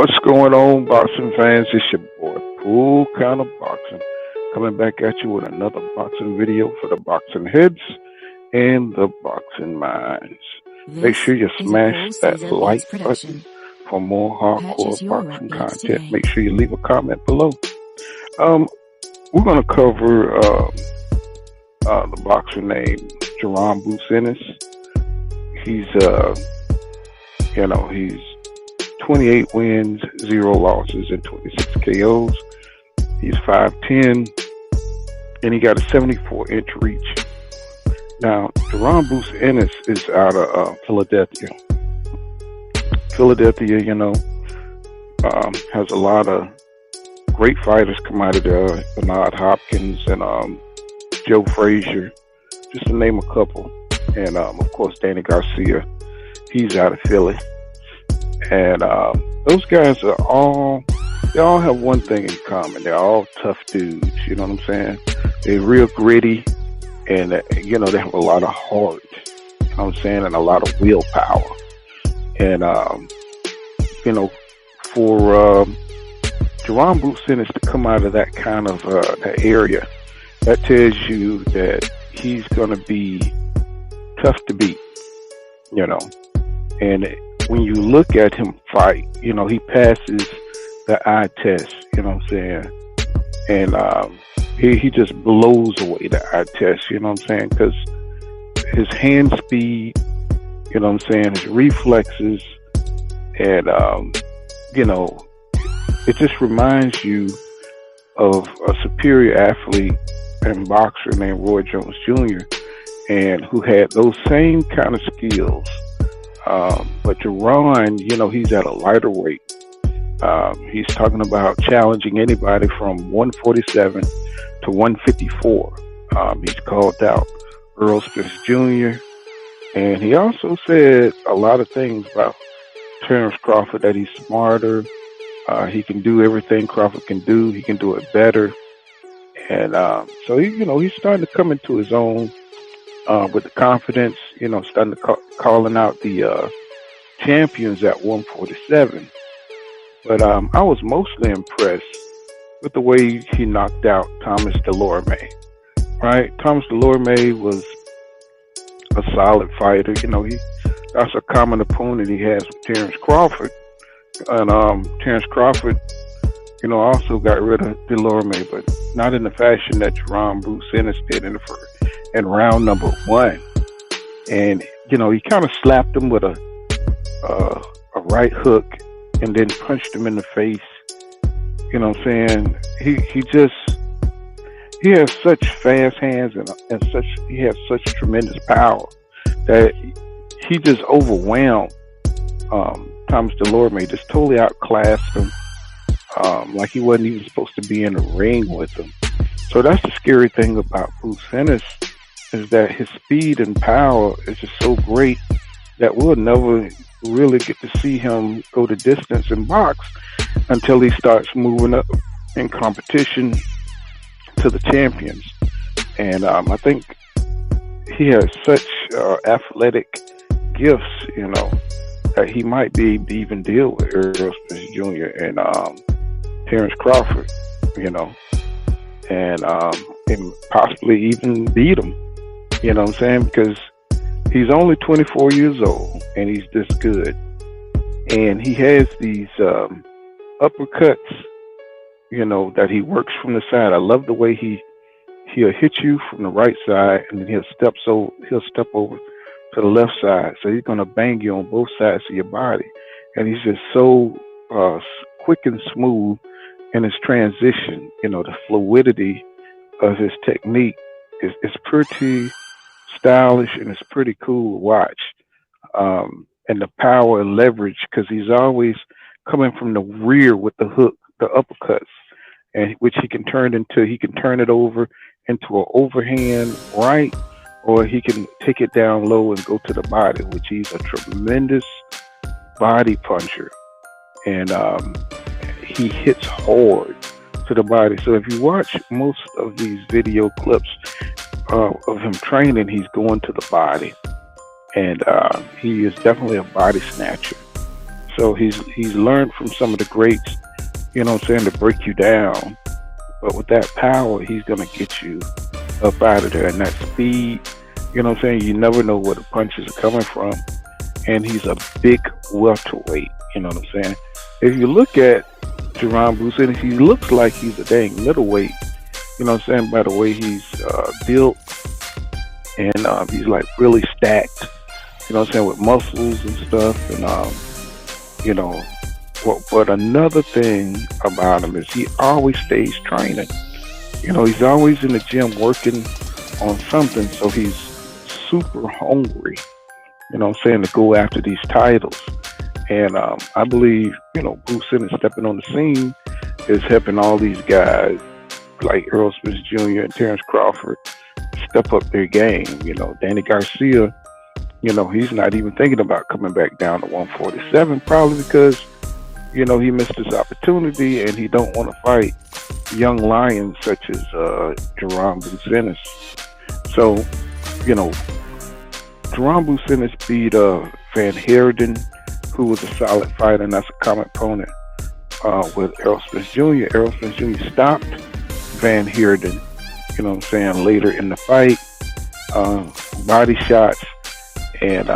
What's going on, boxing fans? It's your boy, Cool Kind of Boxing, coming back at you with another boxing video for the boxing heads and the boxing minds. Make sure you smash that like button for more hardcore boxing content. Make sure you leave a comment below. We're going to cover the boxer named Jaron Boots Ennis. He's 28 wins, 0 losses, and 26 KOs. He's 5'10", and he got a 74-inch reach. Now, Jaron Boots Ennis is out of Philadelphia. Philadelphia, has a lot of great fighters come out of there. Bernard Hopkins and Joe Frazier, just to name a couple. And, of course, Danny Garcia. He's out of Philly. And those guys they all have one thing in common. They're all tough dudes, you know what I'm saying? They're real gritty, and, they have a lot of heart, you know what I'm saying, and a lot of willpower. And, for Jaron Boots Ennis to come out of that kind of that area, that tells you that he's going to be tough to beat, and when you look at him fight, he passes the eye test, you know what I'm saying? And he just blows away the eye test, you know what I'm saying? Because his hand speed, you know what I'm saying, his reflexes, and, it just reminds you of a superior athlete and boxer named Roy Jones Jr., and who had those same kind of skills. But Jaron, he's at a lighter weight. He's talking about challenging anybody from 147 to 154. He's called out Errol Spence Jr. And he also said a lot of things about Terence Crawford, that he's smarter. He can do everything Crawford can do. He can do it better. And so, he's starting to come into his own with the confidence, starting to calling out the champions at 147. But I was mostly impressed with the way he knocked out Thomas Delorme. Right? Thomas Delorme was a solid fighter. That's a common opponent he has with Terence Crawford. And Terence Crawford, also got rid of Delorme, but not in the fashion that Jaron Boots Ennis did in round number 1. And, he kind of slapped him with a right hook and then punched him in the face. You know what I'm saying? He has such fast hands and he has such tremendous power that he just overwhelmed Thomas Delorme, just totally outclassed him, like he wasn't even supposed to be in the ring with him. So that's the scary thing about Boots Ennis, is that his speed and power is just so great that we'll never really get to see him go the distance in box until he starts moving up in competition to the champions. And I think he has such athletic gifts, that he might be able to even deal with Errol Spence Jr. and Terence Crawford, and possibly even beat him. You know what I'm saying? Because he's only 24 years old and he's this good. And he has these uppercuts, that he works from the side. I love the way he'll hit you from the right side, and then he'll step over to the left side. So he's going to bang you on both sides of your body. And he's just so quick and smooth in his transition. The fluidity of his technique is pretty stylish, and it's pretty cool to watch. And the power and leverage, because he's always coming from the rear with the hook, the uppercuts, and which he can turn it over into an overhand right, or he can take it down low and go to the body, which he's a tremendous body puncher. And he hits hard to the body. So if you watch most of these video clips of him training, he's going to the body. And he is definitely a body snatcher. So he's learned from some of the greats, to break you down. But with that power, he's gonna get you up out of there. And that speed, you never know where the punches are coming from. And he's a big welterweight, If you look at Jaron Boots Ennis, he looks like he's a dang middleweight, by the way he's built. And he's like really stacked, with muscles and stuff. And, but another thing about him is he always stays training. He's always in the gym working on something. So he's super hungry, to go after these titles. And I believe, Boots Ennis stepping on the scene is helping all these guys like Errol Spence Jr. and Terence Crawford step up their game. Danny Garcia, he's not even thinking about coming back down to 147, probably because, he missed his opportunity and he don't want to fight young lions such as Jaron Boots Ennis. So, Jaron Boots Ennis beat Van Heerden, who was a solid fighter, and that's a common opponent with Errol Spence Jr. Errol Spence Jr. stopped Van Heerden, later in the fight, body shots, and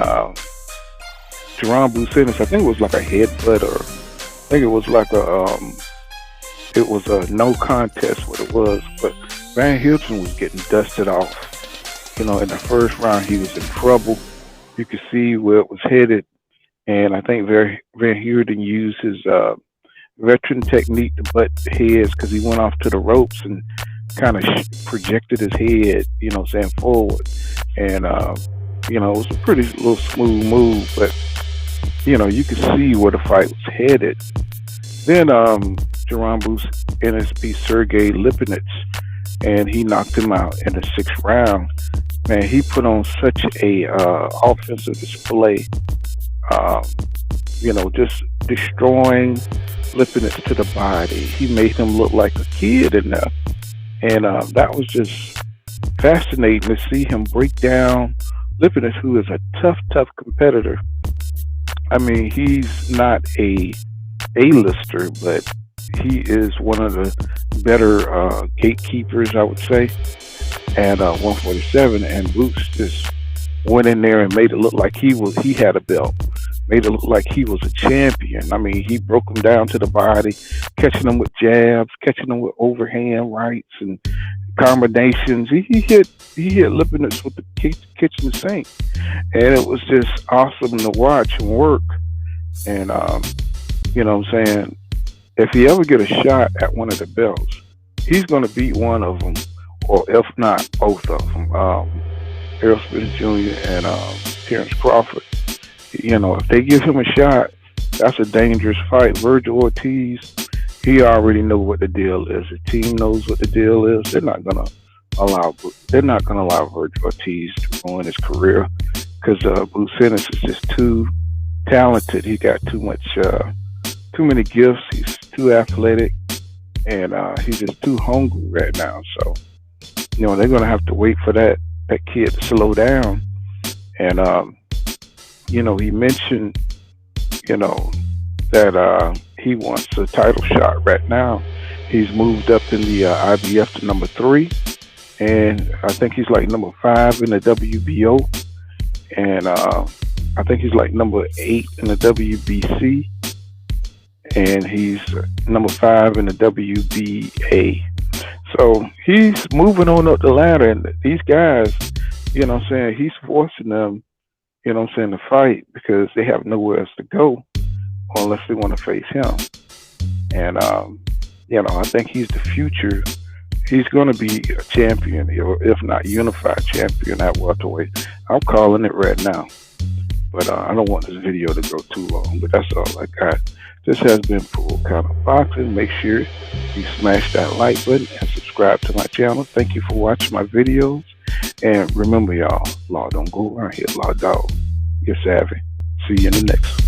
Jaron Boots Ennis, I think it was like a headbutt, or I think it was like a no contest what it was, but Van Heerden was getting dusted off. In the first round he was in trouble. You could see where it was headed, and I think Van Heerden used his veteran technique to butt heads because he went off to the ropes and kind of projected his head, forward. And, it was a pretty little smooth move, but, you could see where the fight was headed. Then Jaron Boots Ennis beat Sergey Lipinets, and he knocked him out in the 6th round. Man, he put on such a offensive display, just destroying Lipinets to the body. He made him look like a kid in there. And that was just fascinating to see him break down Lipinets, who is a tough competitor. I mean, he's not a A-lister, but he is one of the better gatekeepers, I would say, at 147. And Boots just went in there and made it look like he had a belt. Made it look like he was a champion. I mean, he broke him down to the body, catching him with jabs, catching him with overhand rights and combinations. He hit Lipinets with the kitchen sink, and it was just awesome to watch him work. And if he ever get a shot at one of the belts, he's going to beat one of them, or if not both of them. Errol Spence Jr. and Terence Crawford. If they give him a shot, that's a dangerous fight. Virgil Ortiz, he already knows what the deal is. The team knows what the deal is. They're not gonna allow Virgil Ortiz to ruin his career, because Boots Ennis is just too talented. He got too many gifts. He's too athletic, and he's just too hungry right now. So, they're gonna have to wait for that kid to slow down. And he mentioned, that he wants a title shot right now. He's moved up in the IBF to number 3, and I think he's like number 5 in the WBO, and I think he's like number 8 in the WBC, and he's number 5 in the WBA. So he's moving on up the ladder, and these guys, he's forcing them, to fight, because they have nowhere else to go unless they want to face him. And, I think he's the future. He's going to be a champion, or if not unified champion at welterweight. I'm calling it right now. But I don't want this video to go too long, but that's all I got. This has been Full Count Boxing. Make sure you smash that like button and subscribe to my channel. Thank you for watching my videos. And remember, y'all, law don't go around here, law dog. Get savvy. See you in the next one.